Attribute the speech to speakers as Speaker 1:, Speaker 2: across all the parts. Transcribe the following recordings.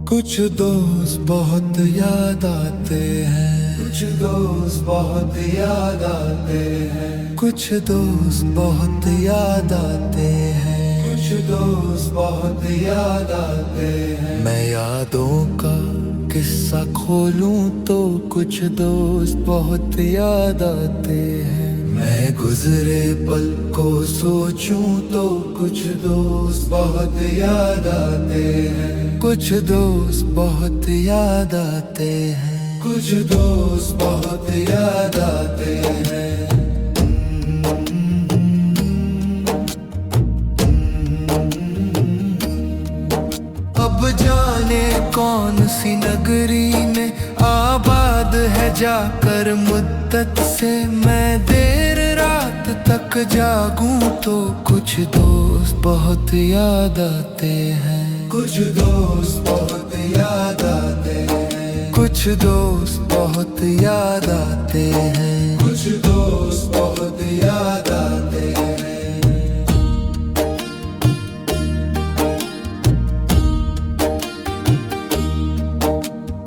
Speaker 1: कुछ दोस्त बहुत याद आते हैं, कुछ दोस्त बहुत याद आते हैं, कुछ दोस्त बहुत याद आते हैं, कुछ दोस्त बहुत याद आते हैं। मैं यादों का किस्सा खोलूं तो कुछ दोस्त बहुत याद आते हैं। मैं गुजरे पल को सोचूं तो कुछ दोस्त बहुत याद आते हैं, कुछ दोस्त बहुत याद आते हैं, कुछ दोस्त बहुत याद आते हैं। अब जाने कौन सी नगरी में आबाद है जाकर मुद्दत से मैं देर रात तक जागूं तो कुछ दोस्त बहुत याद आते हैं, कुछ दोस्त बहुत याद आते हैं, कुछ दोस्त बहुत याद आते हैं, कुछ दोस्त बहुत याद आते हैं।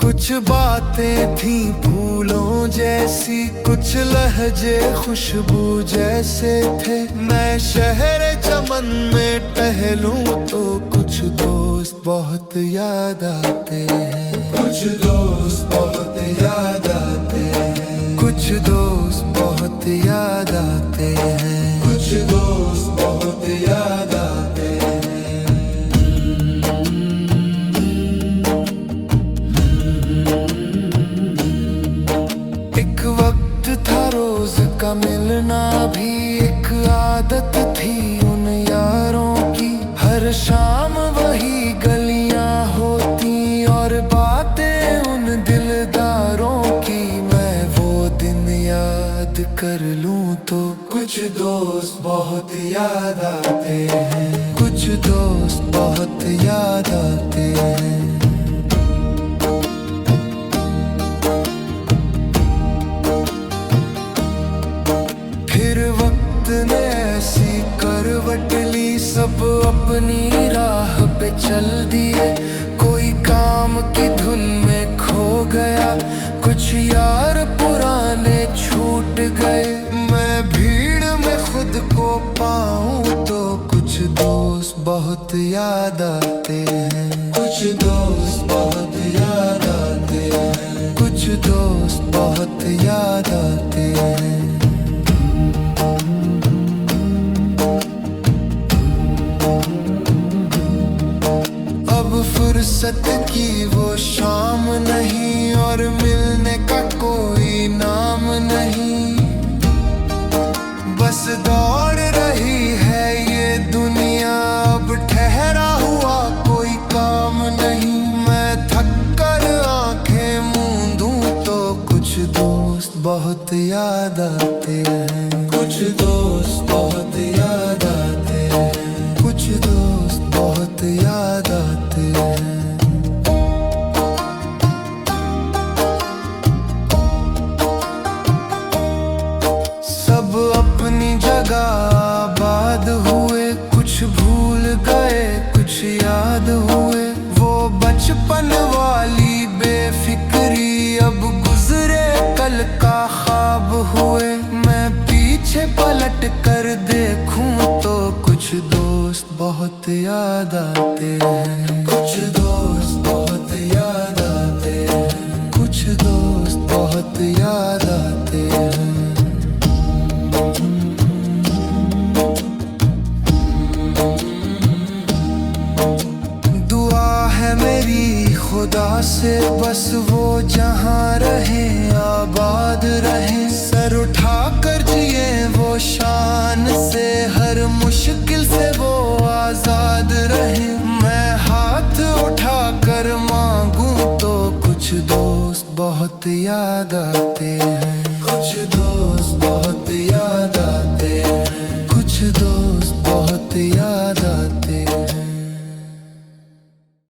Speaker 1: कुछ बातें थी फूलों जैसी, कुछ लहजे खुशबू जैसे थे। मैं शहर चमन में टहलूं तो कुछ दोस्त बहुत याद आते हैं, कुछ दोस्त बहुत याद आते हैं, कुछ दोस्त बहुत याद आते हैं, कुछ दोस्त बहुत याद आते हैं। का मिलना भी एक आदत थी उन यारों की, हर शाम वही गलियां होती और बातें उन दिलदारों की। मैं वो दिन याद कर लूं तो कुछ दोस्त बहुत याद आते हैं, कुछ दोस्त बहुत याद आते हैं। ने ऐसी करवट ली, सब अपनी राह पे चल दिए। कोई काम की धुन में खो गया, कुछ यार पुराने छूट गए। मैं भीड़ में खुद को पाऊं तो कुछ दोस्त बहुत याद आते हैं, कुछ दोस्त बहुत याद आते हैं, कुछ दोस्त बहुत याद आते हैं। फुर्सत की वो शाम नहीं और मिलने का कोई नाम नहीं, बस दौड़ रही है ये दुनिया, अब ठहरा हुआ कोई काम नहीं। मैं थक कर आंखें मूंदूं तो कुछ दोस्त बहुत याद आते हैं, कुछ दोस्त बहुत याद आते हैं, कुछ दोस्त बहुत याद आते हैं। सब अपनी जगह आबाद हुए, कुछ भूल गए कुछ याद हुए। वो बचपन वाली बेफिक्री अब गुजरे कल का ख्वाब हुए। मैं पीछे पलट कर देखूं तो कुछ दोस्त बहुत याद आते हैं, कुछ दोस्त बहुत याद आते हैं, कुछ दोस्त बहुत याद आते हैं। मेरी खुदा से बस वो जहाँ रहे आबाद रहे, सर उठा कर जिए वो शान से, हर मुश्किल से वो आजाद रहे। मैं हाथ उठा कर मांगूं तो कुछ दोस्त बहुत याद आते हैं, कुछ